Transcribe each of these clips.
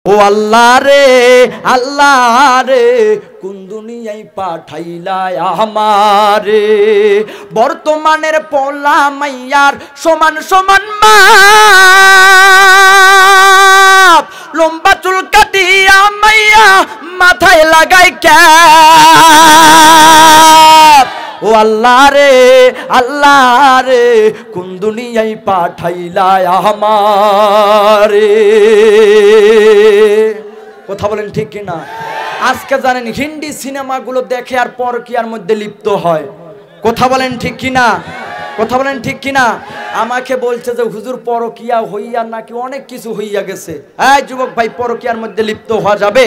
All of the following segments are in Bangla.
ও আল্লাহ রে কোন দুনিয়ায় পাঠাইলা আমারে বর্তমানের পোলা মাইয়ার সমান সমান মাপ লম্বা চুল কাটিয়া মাইয়া মাথায় লাগাই ক্যাপ ও আল্লাহ রে কোন দুনিয়ায় পাঠাইলা আমারে কথা বলেন ঠিক কিনা আজকে জানেন হিন্দি সিনেমাগুলো দেখে আর পরকীয়ার মধ্যে লিপ্ত হয় কথা বলেন ঠিক কিনা কথা বলেন ঠিক কিনা আমাকে বলছে যে হুজুর পরকীয়া হইয়া নাকি অনেক কিছু হইয়া গেছে এই যুবক ভাই পরকীয়ার মধ্যে লিপ্ত হওয়া যাবে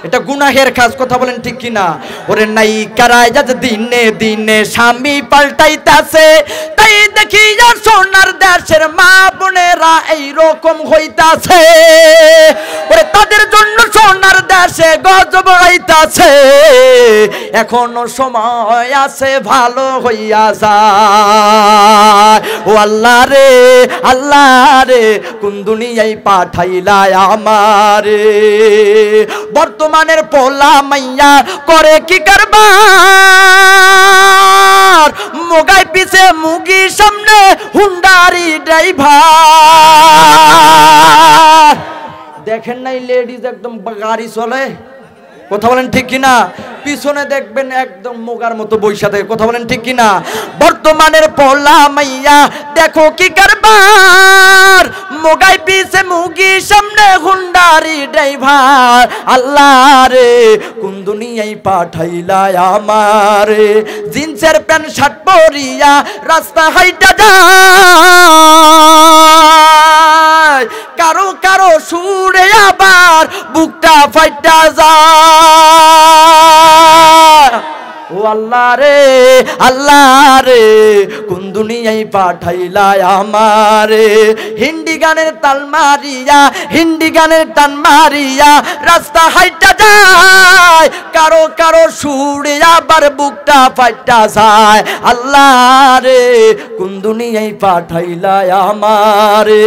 এটা গুনাহের কাজ কথা বলেন ঠিক কিনা ওরে নাই কারায় যাতে দিনে দিনে স্বামী পাল্টাইতাছে তাই দেখি আর সোনার দেশের মা বোনেরা এই রকম হইতাছে ওরে তাদের জন্য সোনার দেশে গজব হইতাছে এখনো সময় আছে ভালো হইয়া যায় ও আল্লাহ রে কোন দুনিয়ায় পাঠাইলা আমারে বর্তমানের পোলা মাইয়া করে কি কারবার মোগাই পিছে মুগি সামনে হুন্ডারি ড্রাইভার দেখেন নাই লেডিজ একদম গাড়ি চলে কথা বলেন ঠিক কিনা পিছনে দেখবেন একদম মোগার মতো বৈশা থাকে কথা বলেন ঠিক কিনা বর্তমানের পোলা মাইয়া দেখো কি কারবার মোগাই পিছে মুগি সামনে হুন্ডারি ড্রাইভার আল্লাহ রে কোন দুনিয়ায় পাঠাইলা আমারে জিন্সের প্যান্ট শার্ট পরিয়া রাস্তা হাইটা যায় কারো কারো সুরে আবার বুকটা ফাইটা যায় ও আল্লাহ রে কোন দুনিয়ায় পাঠাইলা আমারে হিন্দি গানের তাল মারিয়া রাস্তা হাইটা যায় কারো কারো সুরে আবার বুকটা ফাইটা যায় আল্লাহ রে কোন দুনিয়ায় পাঠাইলা আমারে